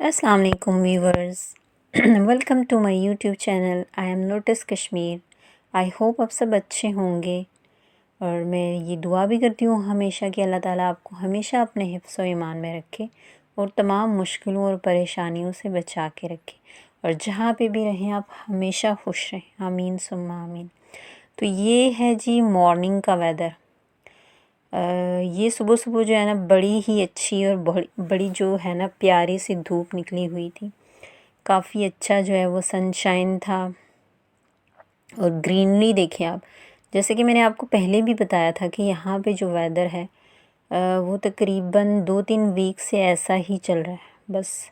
अस्सलाम वालेकुम viewers. Welcome to my YouTube channel. I am lotus Kashmir. I hope आप सब अच्छे होंगे और मैं ये दुआ भी करती हूँ हमेशा कि अल्लाह ताला आपको हमेशा अपने हिफ्ज़ व ईमान में रखे और तमाम मुश्किलों और परेशानियों से बचा के रखे और जहाँ पे भी रहें आप हमेशा खुश रहें। आमीन सुम्मा आमीन। तो ये है जी मॉर्निंग का वेदर। ये सुबह सुबह जो है ना बड़ी ही अच्छी और बड़ी जो है ना प्यारी सी धूप निकली हुई थी। काफ़ी अच्छा जो है वो सनशाइन था और ग्रीनरी देखिए आप। जैसे कि मैंने आपको पहले भी बताया था कि यहाँ पे जो वेदर है वो तकरीबन 2-3 वीक से ऐसा ही चल रहा है। बस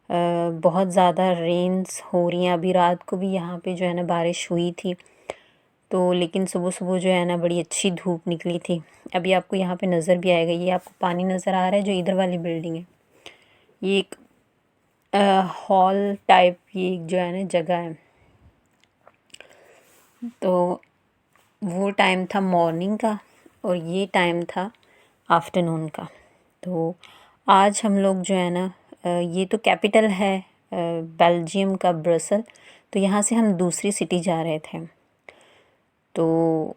बहुत ज़्यादा रेन्स हो रही हैं। अभी रात को भी यहाँ पे जो है ना बारिश हुई थी, तो लेकिन सुबह-सुबह जो है ना बड़ी अच्छी धूप निकली थी। अभी आपको यहाँ पे नज़र भी आएगा, ये आपको पानी नज़र आ रहा है जो इधर वाली बिल्डिंग है। ये एक हॉल टाइप ये जो है ना जगह है। तो वो टाइम था मॉर्निंग का और ये टाइम था आफ्टरनून का। तो आज हम लोग जो है ना ये तो कैपिटल है बेल्जियम का ब्रसल। तो यहाँ से हम दूसरी सिटी जा रहे थे। तो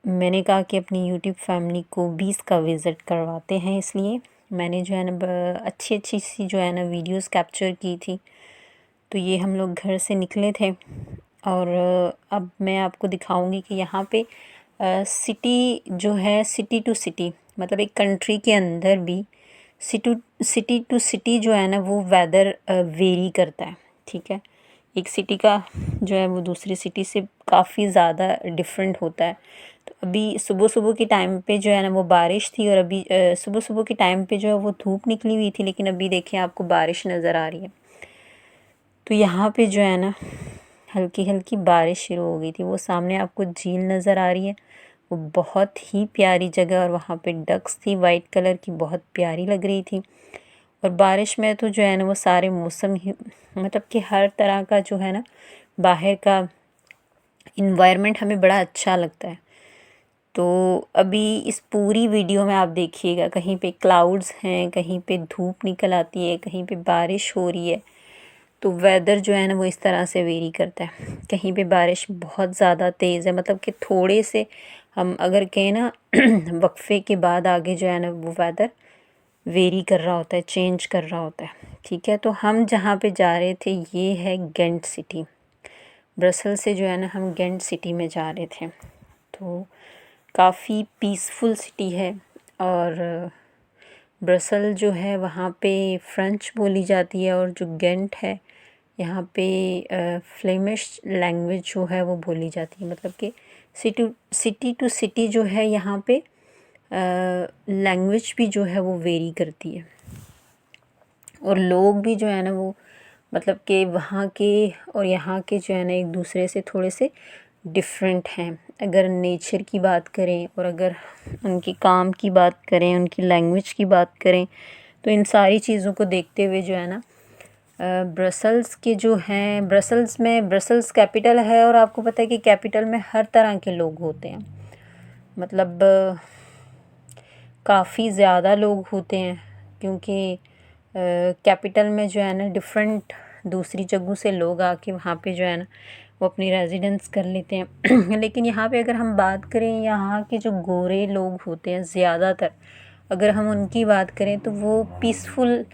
मैंने कहा कि अपनी यूट्यूब फैमिली को भी इसका विज़िट करवाते हैं, इसलिए मैंने जो है ना अच्छी अच्छी सी जो है ना वीडियोस कैप्चर की थी। तो ये हम लोग घर से निकले थे और अब मैं आपको दिखाऊंगी कि यहाँ पे सिटी जो है सिटी टू सिटी मतलब एक कंट्री के अंदर भी सिटी टू सिटी जो है ना वो वेदर वेरी करता है। ठीक है, एक सिटी का जो है वो दूसरी सिटी से काफ़ी ज़्यादा डिफरेंट होता है। तो अभी सुबह सुबह के टाइम पे जो है ना वो बारिश थी और अभी सुबह सुबह के टाइम पे जो है वो धूप निकली हुई थी, लेकिन अभी देखिए आपको बारिश नज़र आ रही है। तो यहाँ पे जो है ना हल्की हल्की बारिश शुरू हो गई थी। वो सामने आपको झील नज़र आ रही है, वो बहुत ही प्यारी जगह और वहाँ पे डक्स थी वाइट कलर की, बहुत प्यारी लग रही थी। और बारिश में तो जो है ना वो सारे मौसम ही मतलब कि हर तरह का जो है ना बाहर का इन्वायरमेंट हमें बड़ा अच्छा लगता है। तो अभी इस पूरी वीडियो में आप देखिएगा, कहीं पे क्लाउड्स हैं, कहीं पे धूप निकल आती है, कहीं पे बारिश हो रही है। तो वेदर जो है ना वो इस तरह से वेरी करता है। कहीं पे बारिश बहुत ज़्यादा तेज़ है, मतलब कि थोड़े से हम अगर कहें ना वक्फे के बाद आगे जो है ना वो वेदर वेरी कर रहा होता है, चेंज कर रहा होता है। ठीक है, तो हम जहाँ पे जा रहे थे ये है गेंट सिटी। ब्रसल से जो है ना हम गेंट सिटी में जा रहे थे। तो काफ़ी पीसफुल सिटी है और ब्रसल जो है वहाँ पे फ़्रेंच बोली जाती है और जो गेंट है यहाँ पे फ्लेमिश लैंग्वेज जो है वो बोली जाती है। मतलब कि सिटी टू सिटी जो है यहाँ पे लैंग्वेज भी जो है वो वेरी करती है और लोग भी जो है ना वो मतलब कि वहाँ के और यहाँ के जो है ना एक दूसरे से थोड़े से डिफरेंट हैं। अगर नेचर की बात करें और अगर उनके काम की बात करें, उनकी लैंग्वेज की बात करें, तो इन सारी चीज़ों को देखते हुए जो है ना ब्रसल्स के जो हैं, ब्रसल्स कैपिटल है और आपको पता है कि कैपिटल में हर तरह के लोग होते हैं। मतलब काफ़ी ज़्यादा लोग होते हैं क्योंकि कैपिटल में जो है ना डिफरेंट दूसरी जगहों से लोग आके वहाँ पे जो है ना वो अपनी रेजिडेंस कर लेते हैं। लेकिन यहाँ पे अगर हम बात करें, यहाँ के जो गोरे लोग होते हैं ज़्यादातर, अगर हम उनकी बात करें तो वो पीसफुल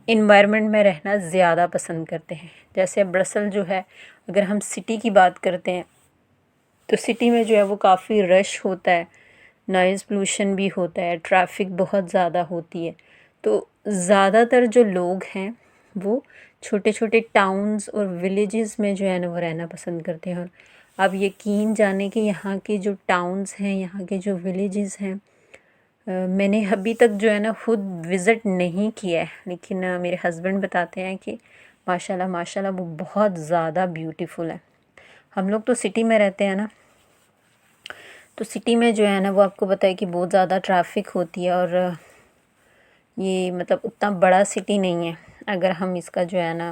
इन्वायरमेंट में रहना ज़्यादा पसंद करते हैं। जैसे ब्रसल जो है, अगर हम सिटी की बात करते हैं तो सिटी में जो है वो काफ़ी रश होता है, नॉइज़ पोल्यूशन भी होता है, ट्रैफिक बहुत ज़्यादा होती है। तो ज़्यादातर जो लोग हैं वो छोटे छोटे टाउन्स और विलेजेस में जो है ना वो रहना पसंद करते हैं। और आप यकीन जाने कि यहाँ के जो टाउन्स हैं, यहाँ के जो विलेजेस हैं, मैंने अभी तक जो है ना खुद विज़िट नहीं किया है, लेकिन मेरे हस्बैंड बताते हैं कि माशाल्लाह माशाल्लाह वो बहुत ज़्यादा ब्यूटीफुल है। हम लोग तो सिटी में रहते हैं ना, तो सिटी में जो है ना वो आपको पता है कि बहुत ज़्यादा ट्रैफिक होती है और ये मतलब उतना बड़ा सिटी नहीं है। अगर हम इसका जो है ना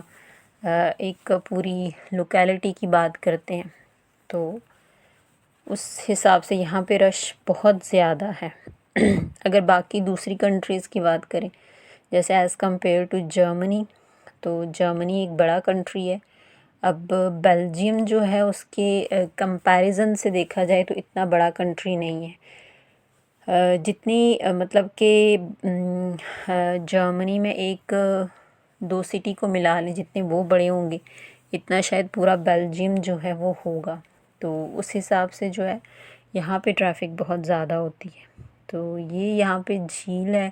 एक पूरी लोकेलिटी की बात करते हैं तो उस हिसाब से यहाँ पे रश बहुत ज़्यादा है। अगर बाकी दूसरी कंट्रीज़ की बात करें, जैसे एज़ कम्पेयर टू जर्मनी, तो जर्मनी एक बड़ा कंट्री है। अब बेल्जियम जो है उसके कंपैरिजन से देखा जाए तो इतना बड़ा कंट्री नहीं है। जितनी मतलब कि जर्मनी में एक दो सिटी को मिला लें जितने वो बड़े होंगे, इतना शायद पूरा बेल्जियम जो है वो होगा। तो उस हिसाब से जो है यहाँ पे ट्रैफिक बहुत ज़्यादा होती है। तो ये यहाँ पे झील है,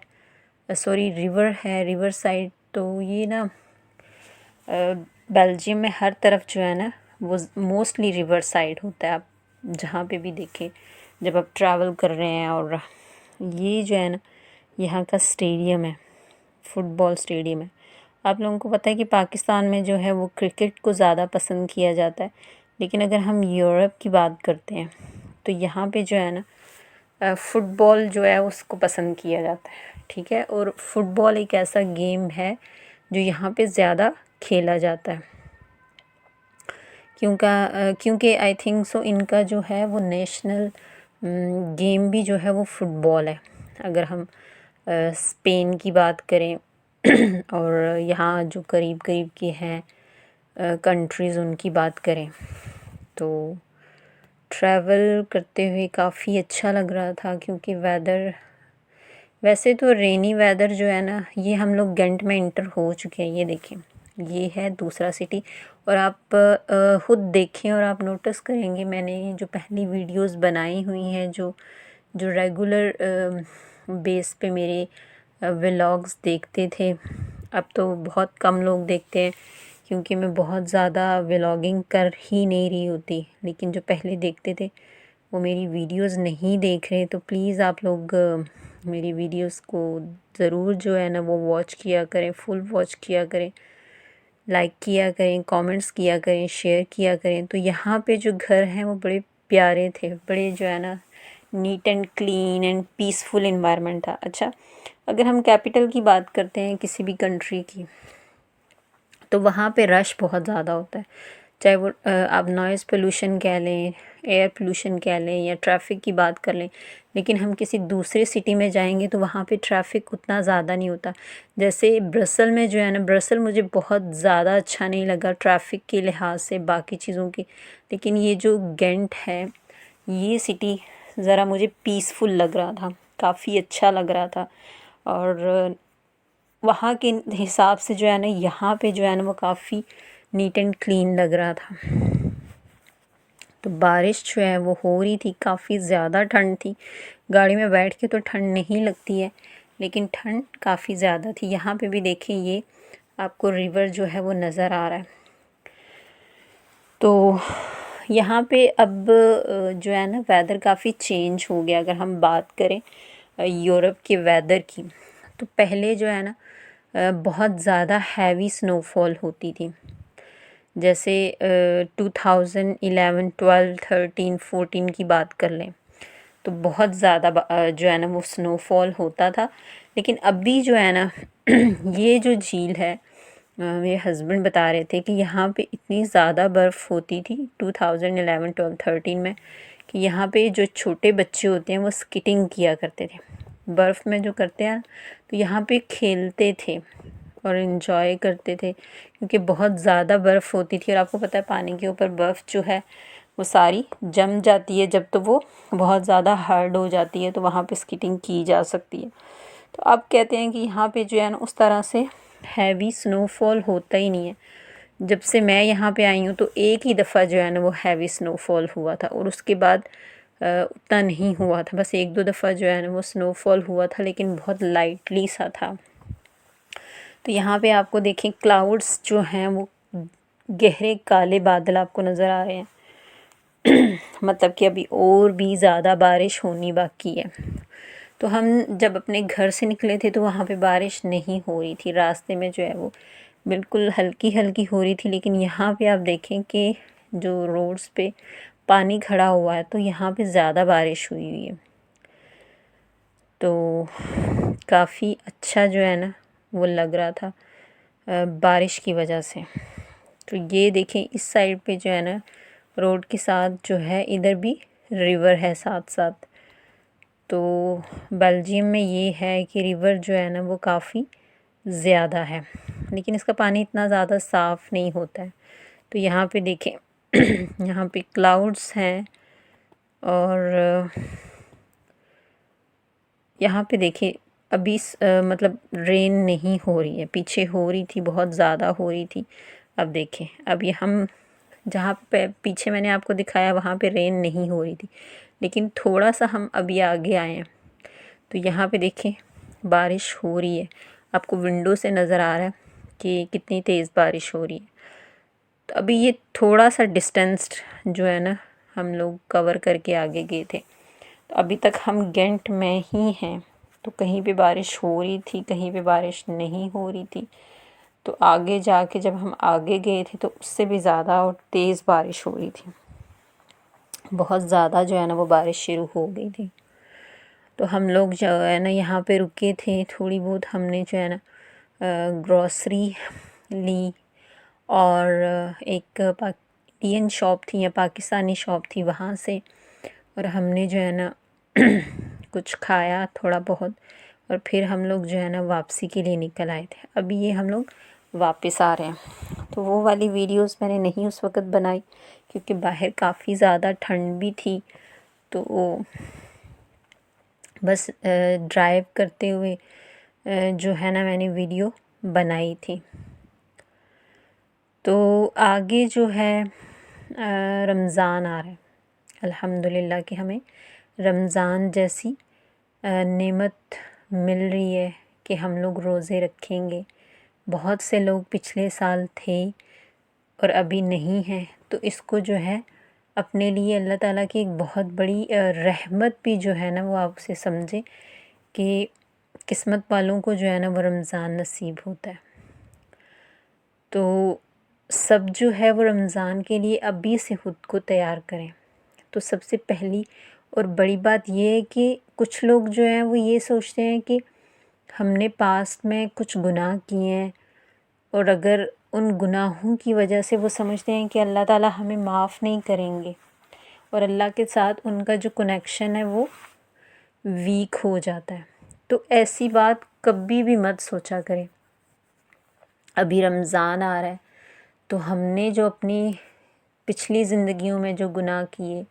सॉरी रिवर है, रिवर साइड। तो ये ना बेल्जियम में हर तरफ जो है ना वो मोस्टली रिवर साइड होता है। आप जहाँ पे भी देखें जब आप ट्रैवल कर रहे हैं। और ये जो है ना यहाँ का स्टेडियम है, फुटबॉल स्टेडियम है। आप लोगों को पता है कि पाकिस्तान में जो है वो क्रिकेट को ज़्यादा पसंद किया जाता है, लेकिन अगर हम यूरोप की बात करते हैं तो यहाँ पे जो है ना फ़ुटबॉल जो है उसको पसंद किया जाता है। ठीक है, और फ़ुटबॉल एक ऐसा गेम है जो यहाँ पे ज़्यादा खेला जाता है, क्योंकि आई थिंक सो इनका जो है वो नेशनल गेम भी जो है वो फ़ुटबॉल है। अगर हम स्पेन की बात करें और यहाँ जो करीब करीब के हैं कंट्रीज़ उनकी बात करें, तो ट्रैवल करते हुए काफ़ी अच्छा लग रहा था। क्योंकि वेदर वैसे तो रेनी वेदर जो है ना, ये हम लोग गेंट में इंटर हो चुके हैं। ये देखें, ये है दूसरा सिटी। और आप खुद देखें और आप नोटिस करेंगे, मैंने जो पहली वीडियोस बनाई हुई हैं, जो जो रेगुलर बेस पे मेरे व्लॉग्स देखते थे, अब तो बहुत कम लोग देखते हैं क्योंकि मैं बहुत ज़्यादा व्लॉगिंग कर ही नहीं रही होती। लेकिन जो पहले देखते थे वो मेरी वीडियोस नहीं देख रहे, तो प्लीज़ आप लोग मेरी वीडियोस को ज़रूर जो है ना वो वॉच किया करें, फुल वॉच किया करें, लाइक किया करें, कमेंट्स किया करें, शेयर किया करें। तो यहाँ पे जो घर हैं वो बड़े प्यारे थे, बड़े जो है ना neat and clean and peaceful environment था। अच्छा, अगर हम कैपिटल की बात करते हैं किसी भी कंट्री की, तो वहाँ पे रश बहुत ज़्यादा होता है। चाहे वो आप नॉइज़ पोल्यूशन कह लें, एयर पोल्यूशन कह लें, या ट्रैफ़िक की बात कर लें। लेकिन हम किसी दूसरे सिटी में जाएंगे तो वहाँ पे ट्रैफ़िक उतना ज़्यादा नहीं होता। जैसे ब्रसल में जो है ना, ब्रसल मुझे बहुत ज़्यादा अच्छा नहीं लगा ट्रैफ़िक के लिहाज से, बाकी चीज़ों की। लेकिन ये जो गेंट है, ये सिटी ज़रा मुझे पीसफुल लग रहा था, काफ़ी अच्छा लग रहा था। और वहाँ के हिसाब से जो है ना, यहाँ पे जो है ना वो काफ़ी नीट एंड क्लीन लग रहा था। तो बारिश जो है वो हो रही थी, काफ़ी ज़्यादा ठंड थी। गाड़ी में बैठ के तो ठंड नहीं लगती है, लेकिन ठंड काफ़ी ज़्यादा थी। यहाँ पे भी देखिए, ये आपको रिवर जो है वो नज़र आ रहा है। तो यहाँ पे अब जो है ना वेदर काफ़ी चेंज हो गया। अगर हम बात करें यूरोप के वेदर की, तो पहले जो है ना बहुत ज़्यादा हैवी स्नोफॉल होती थी। जैसे 2011, 12, 13, 14 की बात कर लें तो बहुत ज़्यादा जो है ना वो स्नोफॉल होता था। लेकिन अभी जो है ना ये जो झील है, मेरे हस्बैंड बता रहे थे कि यहाँ पे इतनी ज़्यादा बर्फ़ होती थी 2011, 12, 13 में, कि यहाँ पे जो छोटे बच्चे होते हैं वो स्किटिंग किया करते थे बर्फ़ में, जो करते हैं तो यहाँ पे खेलते थे और इन्जॉय करते थे, क्योंकि बहुत ज़्यादा बर्फ़ होती थी। और आपको पता है पानी के ऊपर बर्फ़ जो है वो सारी जम जाती है जब, तो वो बहुत ज़्यादा हार्ड हो जाती है, तो वहाँ पे स्केटिंग की जा सकती है। तो आप कहते हैं कि यहाँ पे जो है ना उस तरह से हैवी स्नोफॉल होता ही नहीं है। जब से मैं यहाँ पे आई हूँ तो एक ही दफ़ा जो है ना वो हैवी स्नोफॉल हुआ था, और उसके बाद उतना नहीं हुआ था। बस एक दो दफ़ा जो है ना वो स्नोफॉल हुआ था, लेकिन बहुत लाइटली सा था। तो यहाँ पे आपको देखें क्लाउड्स जो हैं वो गहरे काले बादल आपको नज़र आ रहे हैं। मतलब कि अभी और भी ज़्यादा बारिश होनी बाकी है। तो हम जब अपने घर से निकले थे तो वहाँ पे बारिश नहीं हो रही थी, रास्ते में जो है वो बिल्कुल हल्की हल्की हो रही थी। लेकिन यहाँ पे आप देखें कि जो रोड्स पे पानी खड़ा हुआ है, तो यहाँ पे ज़्यादा बारिश हुई हुई है। तो काफ़ी अच्छा जो है ना वो लग रहा था बारिश की वजह से। तो ये देखें, इस साइड पे जो है ना रोड के साथ जो है इधर भी रिवर है साथ साथ। तो बेल्जियम में ये है कि रिवर जो है ना वो काफ़ी ज़्यादा है, लेकिन इसका पानी इतना ज़्यादा साफ़ नहीं होता है। तो यहाँ पे देखें यहाँ पे क्लाउड्स हैं और यहाँ पे देखिए अभी मतलब रेन नहीं हो रही है, पीछे हो रही थी, बहुत ज़्यादा हो रही थी। अब देखें, अब ये हम जहाँ पे पीछे मैंने आपको दिखाया वहाँ पे रेन नहीं हो रही थी, लेकिन थोड़ा सा हम अभी आगे आए हैं तो यहाँ पे देखें बारिश हो रही है। आपको विंडो से नज़र आ रहा है कि कितनी तेज़ बारिश हो रही है। तो अभी ये थोड़ा सा डिस्टेंस जो है ना हम लोग कवर करके आगे गए थे, तो अभी तक हम गेंट में ही हैं। तो कहीं पे बारिश हो रही थी, कहीं पे बारिश नहीं हो रही थी। तो आगे जाके जब हम आगे गए थे तो उससे भी ज़्यादा और तेज़ बारिश हो रही थी, बहुत ज़्यादा जो है ना वो बारिश शुरू हो गई थी। तो हम लोग जो है ना यहाँ पे रुके थे, थोड़ी बहुत हमने जो है ना ग्रॉसरी ली और एक इंडियन शॉप थी या पाकिस्तानी शॉप थी वहाँ से, और हमने जो है ना कुछ खाया थोड़ा बहुत, और फिर हम लोग जो है ना वापसी के लिए निकल आए थे। अभी ये हम लोग वापस आ रहे हैं। तो वो वाली वीडियोस मैंने नहीं उस वक़्त बनाई क्योंकि बाहर काफ़ी ज़्यादा ठंड भी थी। तो बस ड्राइव करते हुए जो है ना मैंने वीडियो बनाई थी। तो आगे जो है रमज़ान आ रहा है, अल्हम्दुलिल्लाह कि हमें रमज़ान जैसी नेमत मिल रही है कि हम लोग रोज़े रखेंगे। बहुत से लोग पिछले साल थे और अभी नहीं हैं, तो इसको जो है अपने लिए अल्लाह ताला की एक बहुत बड़ी रहमत भी जो है ना वो आप उसे समझे कि किस्मत वालों को जो है ना वो रमज़ान नसीब होता है। तो सब जो है वो रमज़ान के लिए अभी से खुद को तैयार करें। तो सबसे पहली और बड़ी बात ये है कि कुछ लोग जो हैं वो ये सोचते हैं कि हमने पास्ट में कुछ गुनाह किए हैं और अगर उन गुनाहों की वजह से वो समझते हैं कि अल्लाह ताला हमें माफ़ नहीं करेंगे और अल्लाह के साथ उनका जो कनेक्शन है वो वीक हो जाता है। तो ऐसी बात कभी भी मत सोचा करें। अभी रमज़ान आ रहा है तो हमने जो अपनी पिछली ज़िंदगियों में जो गुनाह किए,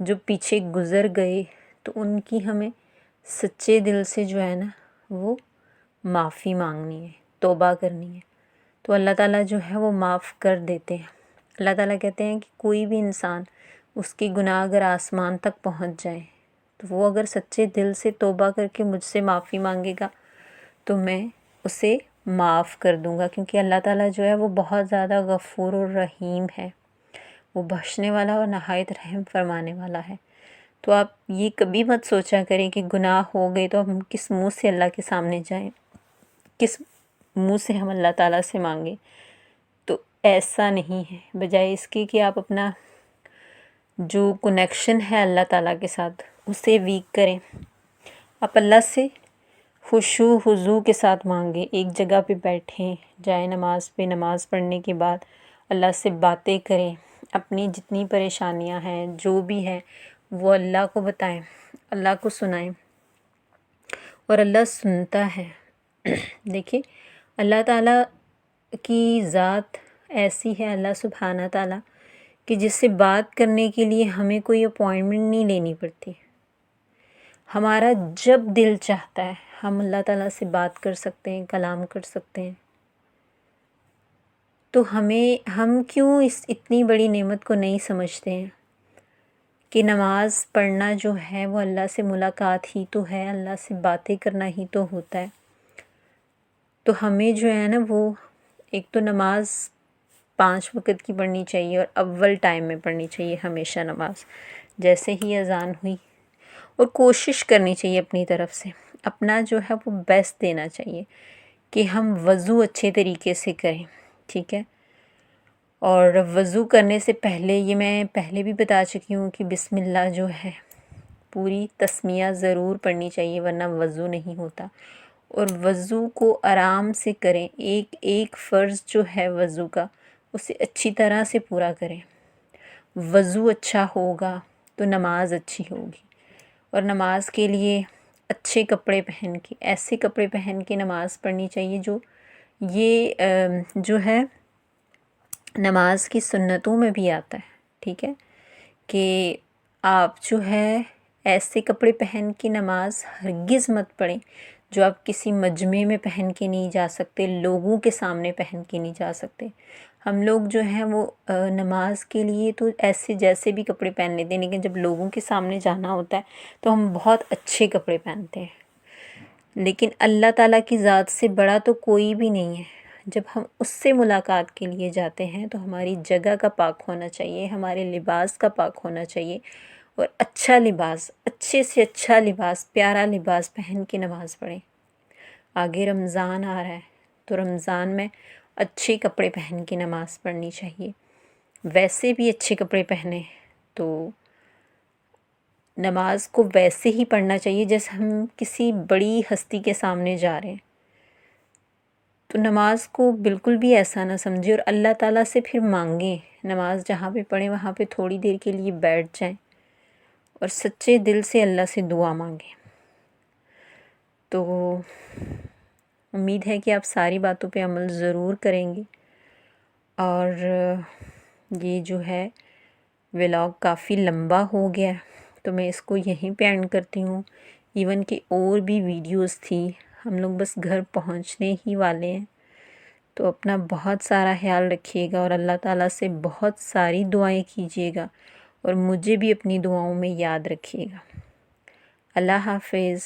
जो पीछे गुज़र गए, तो उनकी हमें सच्चे दिल से जो है ना वो माफ़ी मांगनी है, तौबा करनी है। तो अल्लाह ताला जो है वो माफ़ कर देते हैं। अल्लाह ताला कहते हैं कि कोई भी इंसान उसकी गुनाह अगर आसमान तक पहुंच जाए तो वो अगर सच्चे दिल से तौबा करके मुझसे माफ़ी मांगेगा तो मैं उसे माफ़ कर दूंगा, क्योंकि अल्लाह ताला जो है वो बहुत ज़्यादा गफ़ूर और रहीम है, वो बख्शने वाला और नहायत रहम फरमाने वाला है। तो आप ये कभी मत सोचा करें कि गुनाह हो गए तो हम किस मुंह से अल्लाह के सामने जाएं, किस मुंह से हम अल्लाह ताला से मांगे। तो ऐसा नहीं है, बजाय इसके कि आप अपना जो कनेक्शन है अल्लाह ताला के साथ उसे वीक करें। आप अल्लाह से खुशू हुजू के साथ मांगे, एक जगह पे बैठें, जाए नमाज पे, नमाज़ पढ़ने के बाद अल्लाह से बातें करें, अपनी जितनी परेशानियां हैं जो भी है वो अल्लाह को बताएं, अल्लाह को सुनाएं और अल्लाह सुनता है। देखिए अल्लाह ताला की ज़ात ऐसी है, अल्लाह सुब्हाना ताला, कि जिससे बात करने के लिए हमें कोई अपॉइंटमेंट नहीं लेनी पड़ती। हमारा जब दिल चाहता है हम अल्लाह ताला से बात कर सकते हैं, कलाम कर सकते हैं। तो हम क्यों इस इतनी बड़ी नेमत को नहीं समझते हैं कि नमाज़ पढ़ना जो है वो अल्लाह से मुलाकात ही तो है, अल्लाह से बातें करना ही तो होता है। तो हमें जो है ना वो एक तो नमाज़ 5 वक़्त की पढ़नी चाहिए और अव्वल टाइम में पढ़नी चाहिए हमेशा नमाज़, जैसे ही अज़ान हुई, और कोशिश करनी चाहिए अपनी तरफ से, अपना जो है वो बेस्ट देना चाहिए कि हम वज़ू अच्छे तरीके से करें, ठीक है। और वज़ू करने से पहले ये मैं पहले भी बता चुकी हूँ कि बिस्मिल्लाह जो है पूरी तस्मिया ज़रूर पढ़नी चाहिए, वरना वज़ू नहीं होता। और वज़ू को आराम से करें, एक एक फ़र्ज़ जो है वज़ू का उसे अच्छी तरह से पूरा करें। वज़ू अच्छा होगा तो नमाज अच्छी होगी, और नमाज के लिए अच्छे कपड़े पहन के, ऐसे कपड़े पहन के नमाज़ पढ़नी चाहिए जो ये जो है नमाज की सुन्नतों में भी आता है, ठीक है, कि आप जो है ऐसे कपड़े पहन के नमाज हरगिज़ मत पढ़ें जो आप किसी मजमे में पहन के नहीं जा सकते, लोगों के सामने पहन के नहीं जा सकते। हम लोग जो हैं वो नमाज के लिए तो ऐसे जैसे भी कपड़े पहन लेते हैं, लेकिन जब लोगों के सामने जाना होता है तो हम बहुत अच्छे कपड़े पहनते हैं। लेकिन अल्लाह ताला की ज़ात से बड़ा तो कोई भी नहीं है। जब हम उससे मुलाकात के लिए जाते हैं तो हमारी जगह का पाक होना चाहिए, हमारे लिबास का पाक होना चाहिए, और अच्छा लिबास, अच्छे से अच्छा लिबास, प्यारा लिबास पहन के नमाज़ पढ़ें। आगे रमज़ान आ रहा है तो रमज़ान में अच्छे कपड़े पहन के नमाज़ पढ़नी चाहिए। वैसे भी अच्छे कपड़े पहने तो नमाज को वैसे ही पढ़ना चाहिए जैसे हम किसी बड़ी हस्ती के सामने जा रहे हैं। तो नमाज को बिल्कुल भी ऐसा ना समझे और अल्लाह ताला से फिर मांगें, नमाज जहाँ पे पढ़ें वहाँ पे थोड़ी देर के लिए बैठ जाएं और सच्चे दिल से अल्लाह से दुआ मांगें। तो उम्मीद है कि आप सारी बातों पे अमल ज़रूर करेंगे। और ये जो है व्लॉग काफ़ी लंबा हो गया, तो मैं इसको यहीं पे एंड करती हूँ। इवन कि और भी वीडियोस थी, हम लोग बस घर पहुँचने ही वाले हैं। तो अपना बहुत सारा ख्याल रखिएगा और अल्लाह ताला से बहुत सारी दुआएं कीजिएगा और मुझे भी अपनी दुआओं में याद रखिएगा। अल्लाह हाफ़िज़।